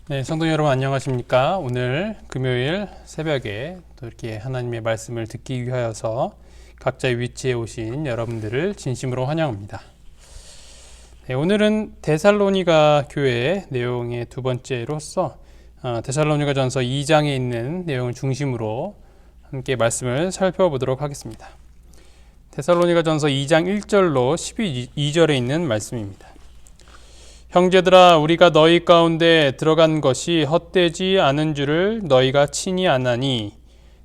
네, 성도 여러분 안녕하십니까? 오늘 금요일 새벽에 또 이렇게 하나님의 말씀을 듣기 위하여서 각자의 위치에 오신 여러분들을 진심으로 환영합니다. 네, 오늘은 데살로니가 교회 내용의 두 번째로서 데살로니가전서 2장에 있는 내용을 중심으로 함께 말씀을 살펴보도록 하겠습니다. 데살로니가전서 2장 1절로 12절에 있는 말씀입니다. 형제들아, 우리가 너희 가운데 들어간 것이 헛되지 않은 줄을 너희가 친히 아나니,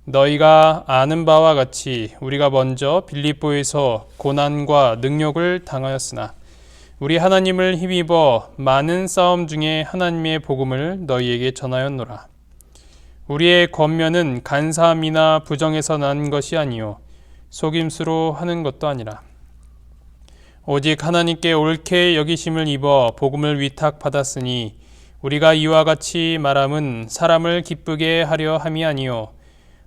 너희가 아는 바와 같이 우리가 먼저 빌립보에서 고난과 능욕을 당하였으나 우리 하나님을 힘입어 많은 싸움 중에 하나님의 복음을 너희에게 전하였노라. 우리의 권면은 간사함이나 부정에서 난 것이 아니요 속임수로 하는 것도 아니라 오직 하나님께 옳게 여기심을 입어 복음을 위탁받았으니 우리가 이와 같이 말함은 사람을 기쁘게 하려 함이 아니요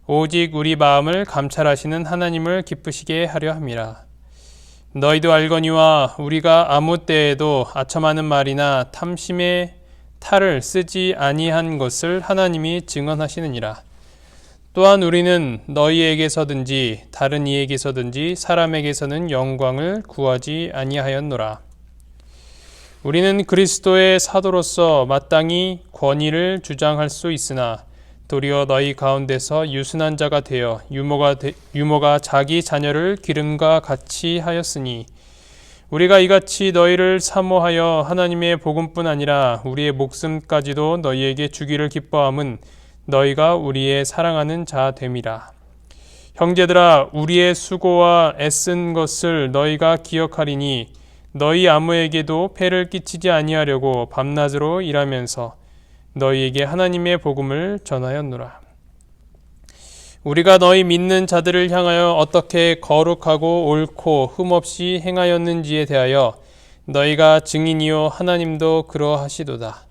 오직 우리 마음을 감찰하시는 하나님을 기쁘시게 하려 함이라. 너희도 알거니와 우리가 아무 때에도 아첨하는 말이나 탐심의 탈을 쓰지 아니한 것을 하나님이 증언하시느니라. 또한 우리는 너희에게서든지 다른 이에게서든지 사람에게서는 영광을 구하지 아니하였노라. 우리는 그리스도의 사도로서 마땅히 권위를 주장할 수 있으나 도리어 너희 가운데서 유순한 자가 되어 유모가 자기 자녀를 기름과 같이 하였으니 우리가 이같이 너희를 사모하여 하나님의 복음뿐 아니라 우리의 목숨까지도 너희에게 주기를 기뻐함은 너희가 우리의 사랑하는 자 됨이라. 형제들아, 우리의 수고와 애쓴 것을 너희가 기억하리니 너희 아무에게도 폐를 끼치지 아니하려고 밤낮으로 일하면서 너희에게 하나님의 복음을 전하였노라. 우리가 너희 믿는 자들을 향하여 어떻게 거룩하고 옳고 흠없이 행하였는지에 대하여 너희가 증인이요 하나님도 그러하시도다.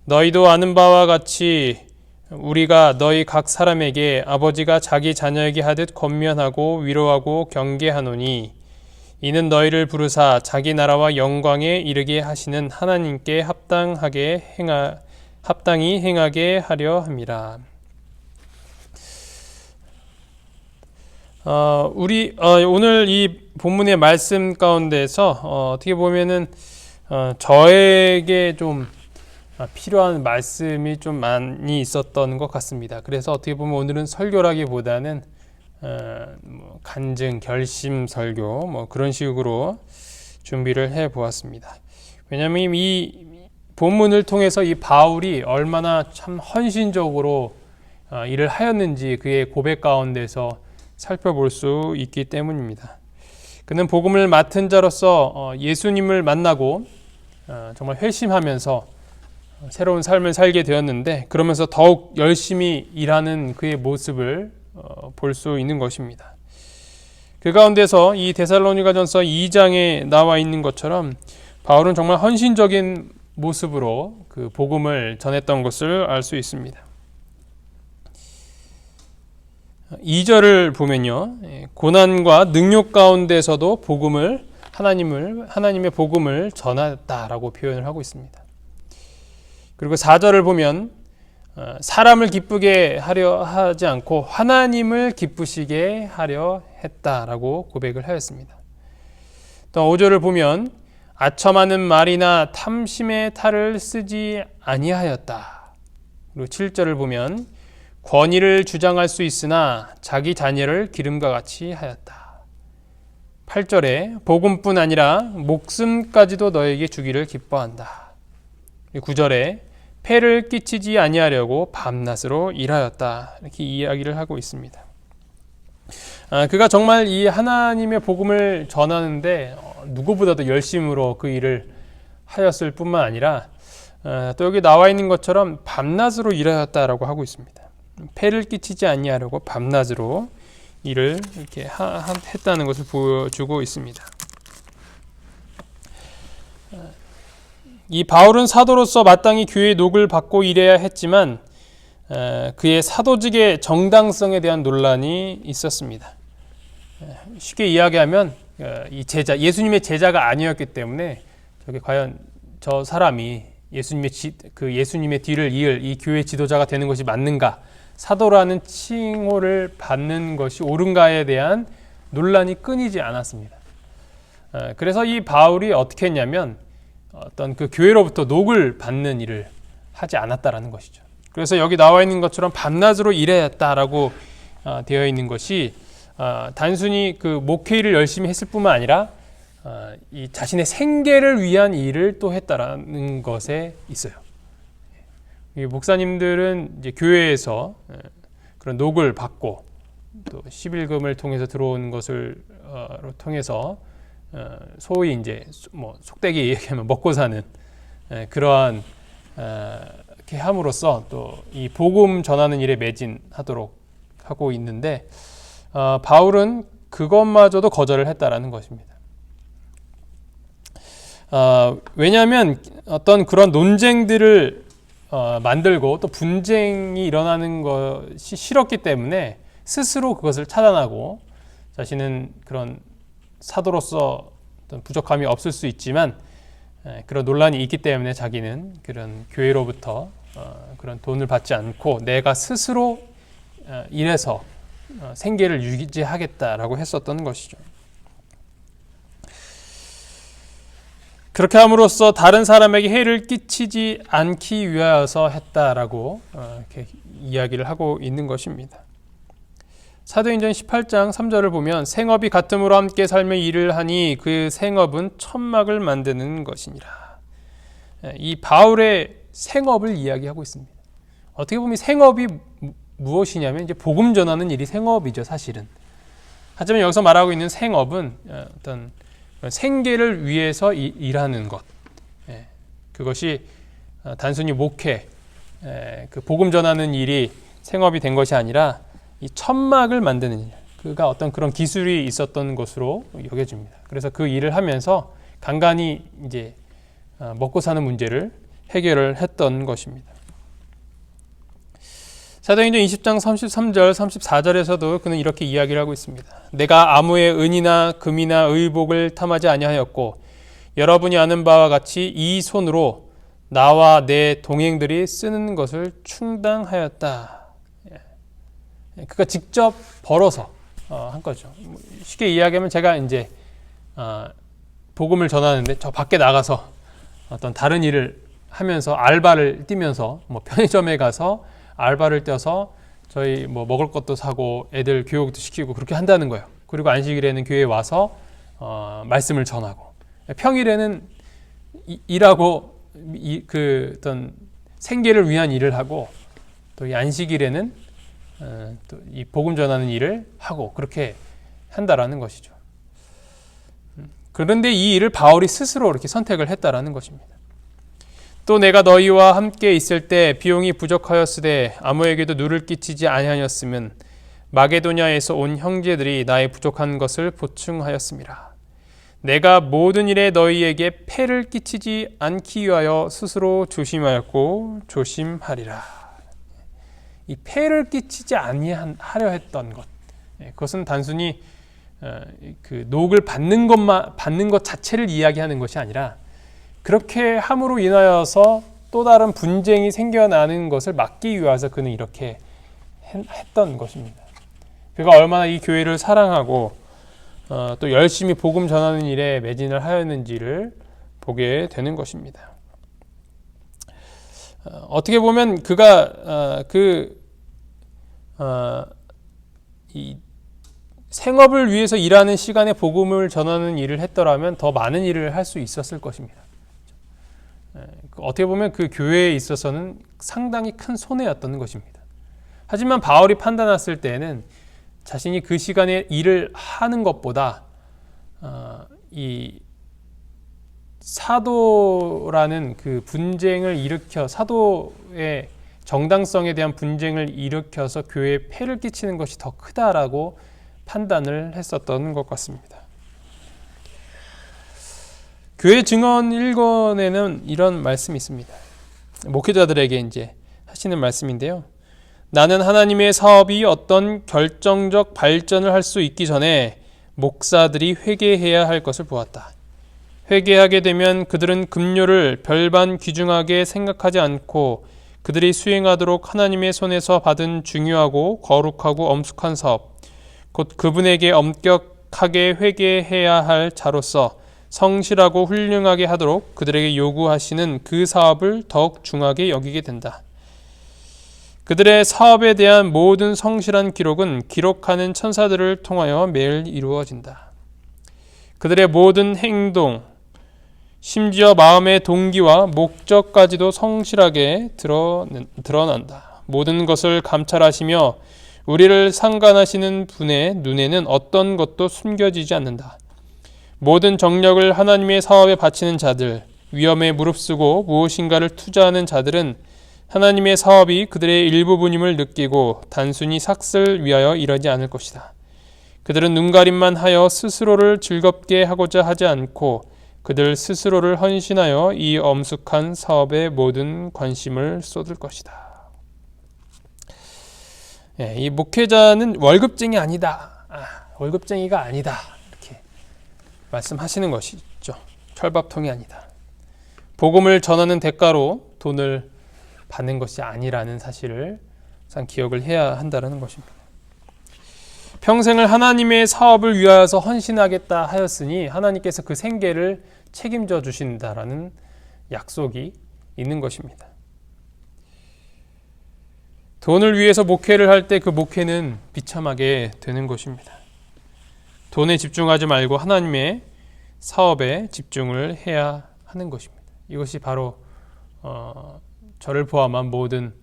너희도 아는 바와 같이 우리가 너희 각 사람에게 아버지가 자기 자녀에게 하듯 권면하고 위로하고 경계하노니 이는 너희를 부르사 자기 나라와 영광에 이르게 하시는 하나님께 합당히 행하게 하려 함이라. 오늘 이 본문의 말씀 가운데서 어떻게 보면은 저에게 좀 필요한 말씀이 좀 많이 있었던 것 같습니다. 그래서 어떻게 보면 오늘은 설교라기보다는 간증, 결심 설교 그런 식으로 준비를 해 보았습니다. 왜냐하면 이 본문을 통해서 이 바울이 얼마나 참 헌신적으로 일을 하였는지 그의 고백 가운데서 살펴볼 수 있기 때문입니다. 그는 복음을 맡은 자로서 예수님을 만나고 정말 회심하면서 새로운 삶을 살게 되었는데 그러면서 더욱 열심히 일하는 그의 모습을 볼 수 있는 것입니다. 그 가운데서 이 데살로니가전서 2장에 나와 있는 것처럼 바울은 정말 헌신적인 모습으로 그 복음을 전했던 것을 알 수 있습니다. 2절을 보면요, 고난과 능욕 가운데서도 하나님의 복음을 전했다라고 표현을 하고 있습니다. 그리고 4절을 보면 사람을 기쁘게 하려 하지 않고 하나님을 기쁘시게 하려 했다라고 고백을 하였습니다. 또 5절을 보면 아첨하는 말이나 탐심의 탈을 쓰지 아니하였다. 그리고 7절을 보면 권위를 주장할 수 있으나 자기 자녀를 기름과 같이 하였다. 8절에 복음뿐 아니라 목숨까지도 너에게 주기를 기뻐한다. 9절에 폐를 끼치지 아니하려고 밤낮으로 일하였다. 이렇게 이야기를 하고 있습니다. 그가 정말 이 하나님의 복음을 전하는데 누구보다도 열심으로 그 일을 하였을 뿐만 아니라 또 여기 나와 있는 것처럼 밤낮으로 일하였다라고 하고 있습니다. 폐를 끼치지 아니하려고 밤낮으로 일을 이렇게 했다는 것을 보여주고 있습니다. 이 바울은 사도로서 마땅히 교회의 녹을 받고 일해야 했지만 그의 사도직의 정당성에 대한 논란이 있었습니다. 쉽게 이야기하면 이 예수님의 제자가 아니었기 때문에 저게 과연 저 사람이 예수님의 뒤를 이을 이 교회 지도자가 되는 것이 맞는가, 사도라는 칭호를 받는 것이 옳은가에 대한 논란이 끊이지 않았습니다. 그래서 이 바울이 어떻게 했냐면 어떤 그 교회로부터 녹을 받는 일을 하지 않았다라는 것이죠. 그래서 여기 나와 있는 것처럼 밤낮으로 일했다라고 되어 있는 것이 단순히 그 목회 일을 열심히 했을 뿐만 아니라 이 자신의 생계를 위한 일을 또 했다라는 것에 있어요. 이 목사님들은 이제 교회에서 그런 녹을 받고 또 11금을 통해서 들어온 것을 통해서 소위 이제 뭐 속되게 얘기하면 먹고 사는 그러한 이렇게 함으로써 또 이 복음 전하는 일에 매진하도록 하고 있는데 바울은 그것마저도 거절을 했다라는 것입니다. 왜냐하면 어떤 그런 논쟁들을 만들고 또 분쟁이 일어나는 것이 싫었기 때문에 스스로 그것을 차단하고 자신은 그런 사도로서 어떤 부족함이 없을 수 있지만 그런 논란이 있기 때문에 자기는 그런 교회로부터 그런 돈을 받지 않고 내가 스스로 일해서 생계를 유지하겠다라고 했었던 것이죠. 그렇게 함으로써 다른 사람에게 해를 끼치지 않기 위하여서 했다라고 이렇게 이야기를 하고 있는 것입니다. 사도행전 18장 3절을 보면 생업이 같음으로 함께 살며 일을 하니 그 생업은 천막을 만드는 것이니라. 이 바울의 생업을 이야기하고 있습니다. 어떻게 보면 생업이 무엇이냐면 이제 복음 전하는 일이 생업이죠, 사실은. 하지만 여기서 말하고 있는 생업은 어떤 생계를 위해서 일하는 것. 그것이 단순히 목회, 그 복음 전하는 일이 생업이 된 것이 아니라 이 천막을 만드는 일, 그가 어떤 그런 기술이 있었던 것으로 여겨집니다. 그래서 그 일을 하면서 간간히 이제 먹고 사는 문제를 해결을 했던 것입니다. 사도행전 20장 33절, 34절에서도 그는 이렇게 이야기를 하고 있습니다. 내가 아무의 은이나 금이나 의복을 탐하지 아니하였고 여러분이 아는 바와 같이 이 손으로 나와 내 동행들이 쓰는 것을 충당하였다. 그가 직접 벌어서 한 거죠. 쉽게 이야기하면 제가 이제 복음을 전하는데 저 밖에 나가서 어떤 다른 일을 하면서 알바를 뛰면서 뭐 편의점에 가서 알바를 떼서 저희 뭐 먹을 것도 사고 애들 교육도 시키고 그렇게 한다는 거예요. 그리고 안식일에는 교회에 와서 말씀을 전하고 평일에는 일하고 그 어떤 생계를 위한 일을 하고 또 이 안식일에는 또 이 복음 전하는 일을 하고 그렇게 한다라는 것이죠. 그런데 이 일을 바울이 스스로 이렇게 선택을 했다라는 것입니다. 또 내가 너희와 함께 있을 때 비용이 부족하였으되 아무에게도 누를 끼치지 아니하였으면 마게도냐에서 온 형제들이 나의 부족한 것을 보충하였음이라. 내가 모든 일에 너희에게 폐를 끼치지 않기 위하여 스스로 조심하였고 조심하리라. 이 폐를 끼치지 아니하려 했던 것, 그것은 단순히 그 녹을 받는 것 자체를 이야기하는 것이 아니라 그렇게 함으로 인하여서 또 다른 분쟁이 생겨나는 것을 막기 위해서 그는 이렇게 했던 것입니다. 그가 얼마나 이 교회를 사랑하고 또 열심히 복음 전하는 일에 매진을 하였는지를 보게 되는 것입니다. 어떻게 보면 그가 이 생업을 위해서 일하는 시간에 복음을 전하는 일을 했더라면 더 많은 일을 할 수 있었을 것입니다. 어떻게 보면 그 교회에 있어서는 상당히 큰 손해였던 것입니다. 하지만 바울이 판단했을 때에는 자신이 그 시간에 일을 하는 것보다 이 사도라는 그 분쟁을 일으켜 사도의 정당성에 대한 분쟁을 일으켜서 교회에 폐를 끼치는 것이 더 크다라고 판단을 했었던 것 같습니다. 교회 증언 1권에는 이런 말씀이 있습니다. 목회자들에게 이제 하시는 말씀인데요. 나는 하나님의 사업이 어떤 결정적 발전을 할 수 있기 전에 목사들이 회개해야 할 것을 보았다. 회개하게 되면 그들은 급료를 별반 귀중하게 생각하지 않고 그들이 수행하도록 하나님의 손에서 받은 중요하고 거룩하고 엄숙한 사업, 곧 그분에게 엄격하게 회개해야 할 자로서 성실하고 훌륭하게 하도록 그들에게 요구하시는 그 사업을 더욱 중하게 여기게 된다. 그들의 사업에 대한 모든 성실한 기록은 기록하는 천사들을 통하여 매일 이루어진다. 그들의 모든 행동, 심지어 마음의 동기와 목적까지도 성실하게 드러난다. 모든 것을 감찰하시며 우리를 상관하시는 분의 눈에는 어떤 것도 숨겨지지 않는다. 모든 정력을 하나님의 사업에 바치는 자들, 위험에 무릅쓰고 무엇인가를 투자하는 자들은 하나님의 사업이 그들의 일부분임을 느끼고 단순히 삭슬 위하여 일하지 않을 것이다. 그들은 눈가림만 하여 스스로를 즐겁게 하고자 하지 않고 그들 스스로를 헌신하여 이 엄숙한 사업에 모든 관심을 쏟을 것이다. 이 목회자는 월급쟁이 아니다. 월급쟁이가 아니다. 이렇게 말씀하시는 것이죠. 철밥통이 아니다. 복음을 전하는 대가로 돈을 받는 것이 아니라는 사실을 항상 기억을 해야 한다는 것입니다. 평생을 하나님의 사업을 위하여서 헌신하겠다 하였으니 하나님께서 그 생계를 책임져 주신다라는 약속이 있는 것입니다. 돈을 위해서 목회를 할 때 그 목회는 비참하게 되는 것입니다. 돈에 집중하지 말고 하나님의 사업에 집중을 해야 하는 것입니다. 이것이 바로 저를 포함한 모든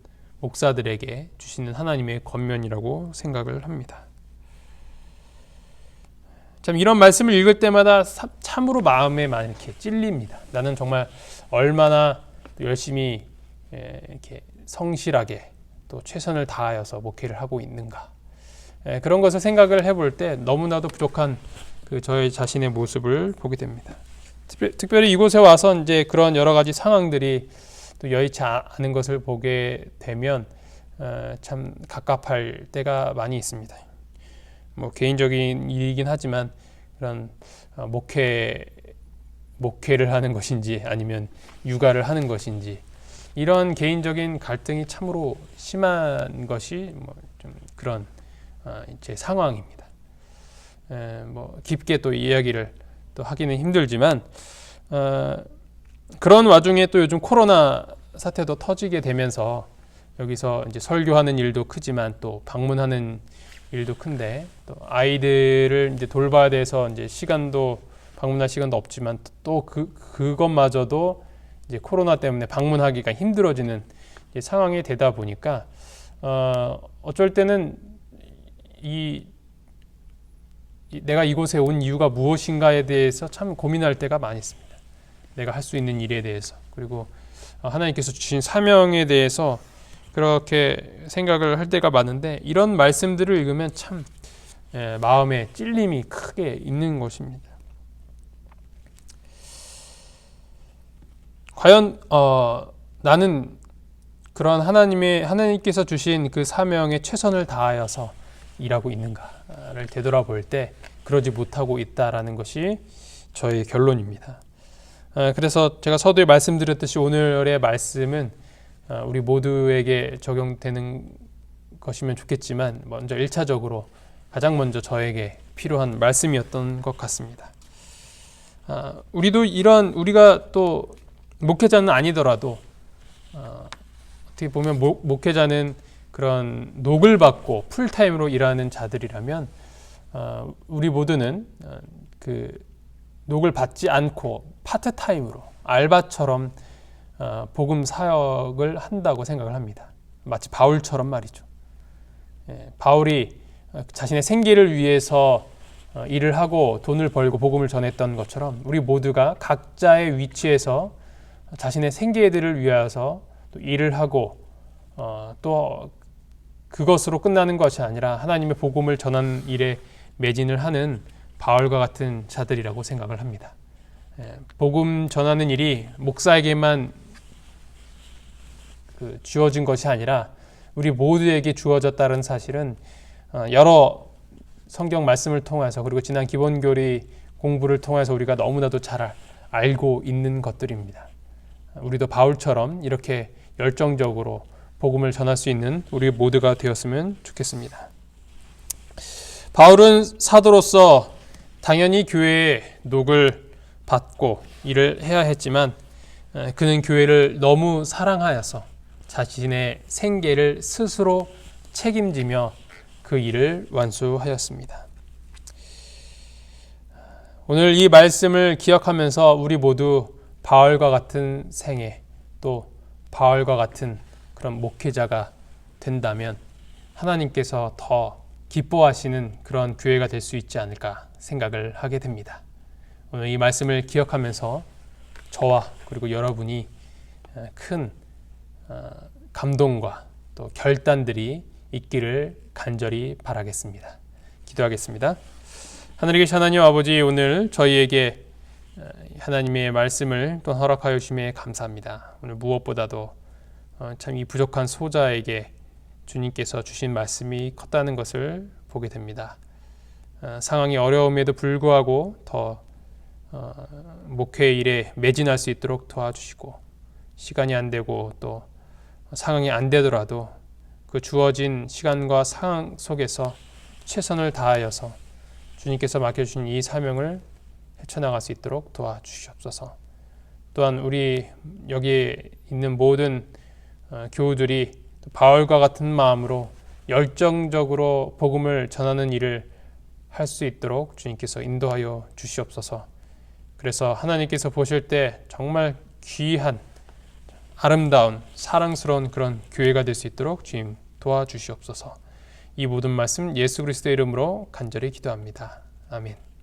목사들에게 주시는 하나님의 권면이라고 생각을 합니다. 참 이런 말씀을 읽을 때마다 참으로 마음에 많이 이렇게 찔립니다. 나는 정말 얼마나 열심히 이렇게 성실하게 또 최선을 다하여서 목회를 하고 있는가. 그런 것을 생각을 해볼 때 너무나도 부족한 그 저의 자신의 모습을 보게 됩니다. 특별히 이곳에 와서 이제 그런 여러 가지 상황들이 또 여의치 않은 것을 보게 되면 참 갑갑할 때가 많이 있습니다. 뭐 개인적인 일이긴 하지만 그런 목회를 하는 것인지 아니면 육아를 하는 것인지 이런 개인적인 갈등이 참으로 심한 것이 뭐 좀 그런 이제 상황입니다. 뭐 깊게 또 이야기를 또 하기는 힘들지만 그런 와중에 또 요즘 코로나 사태도 터지게 되면서 여기서 이제 설교하는 일도 크지만 또 방문하는 일도 큰데 또 아이들을 이제 돌봐야 돼서 이제 방문할 시간도 없지만 또 그것마저도 이제 코로나 때문에 방문하기가 힘들어지는 상황이 되다 보니까 어쩔 때는 내가 이곳에 온 이유가 무엇인가에 대해서 참 고민할 때가 많이 있습니다. 내가 할 수 있는 일에 대해서 그리고 하나님께서 주신 사명에 대해서 그렇게 생각을 할 때가 많은데 이런 말씀들을 읽으면 참 마음에 찔림이 크게 있는 것입니다. 과연 나는 그런 하나님께서 주신 그 사명에 최선을 다하여서 일하고 있는가를 되돌아볼 때 그러지 못하고 있다라는 것이 저의 결론입니다. 그래서 제가 서두에 말씀드렸듯이 오늘의 말씀은 우리 모두에게 적용되는 것이면 좋겠지만 먼저 1차적으로 가장 먼저 저에게 필요한 말씀이었던 것 같습니다. 우리가 또 목회자는 아니더라도 어떻게 보면 목회자는 그런 녹을 받고 풀타임으로 일하는 자들이라면 우리 모두는 그 녹을 받지 않고 파트타임으로 알바처럼 복음 사역을 한다고 생각을 합니다. 마치 바울처럼 말이죠. 바울이 자신의 생계를 위해서 일을 하고 돈을 벌고 복음을 전했던 것처럼 우리 모두가 각자의 위치에서 자신의 생계들을 위하여서 또 일을 하고 또 그것으로 끝나는 것이 아니라 하나님의 복음을 전하는 일에 매진을 하는 바울과 같은 자들이라고 생각을 합니다. 복음 전하는 일이 목사에게만 주어진 것이 아니라 우리 모두에게 주어졌다는 사실은 여러 성경 말씀을 통해서 그리고 지난 기본교리 공부를 통해서 우리가 너무나도 잘 알고 있는 것들입니다. 우리도 바울처럼 이렇게 열정적으로 복음을 전할 수 있는 우리 모두가 되었으면 좋겠습니다. 바울은 사도로서 당연히 교회의 녹을 받고 일을 해야 했지만 그는 교회를 너무 사랑하여서 자신의 생계를 스스로 책임지며 그 일을 완수하였습니다. 오늘 이 말씀을 기억하면서 우리 모두 바울과 같은 생애, 또 바울과 같은 그런 목회자가 된다면 하나님께서 더 기뻐하시는 그런 교회가 될 수 있지 않을까 생각을 하게 됩니다. 오늘 이 말씀을 기억하면서 저와 그리고 여러분이 큰 감동과 또 결단들이 있기를 간절히 바라겠습니다. 기도하겠습니다. 하늘에 계신 하나님 아버지, 오늘 저희에게 하나님의 말씀을 또 허락하여 주심에 감사합니다. 오늘 무엇보다도 참 이 부족한 소자에게 주님께서 주신 말씀이 컸다는 것을 보게 됩니다. 상황이 어려움에도 불구하고 더 목회 일에 매진할 수 있도록 도와주시고, 시간이 안 되고 또 상황이 안 되더라도 그 주어진 시간과 상황 속에서 최선을 다하여서 주님께서 맡겨주신 이 사명을 헤쳐나갈 수 있도록 도와주시옵소서. 또한 우리 여기에 있는 모든 교우들이 바울과 같은 마음으로 열정적으로 복음을 전하는 일을 할 수 있도록 주님께서 인도하여 주시옵소서. 그래서 하나님께서 보실 때 정말 귀한, 아름다운, 사랑스러운 그런 교회가 될 수 있도록 주님 도와주시옵소서. 이 모든 말씀 예수 그리스도의 이름으로 간절히 기도합니다. 아멘.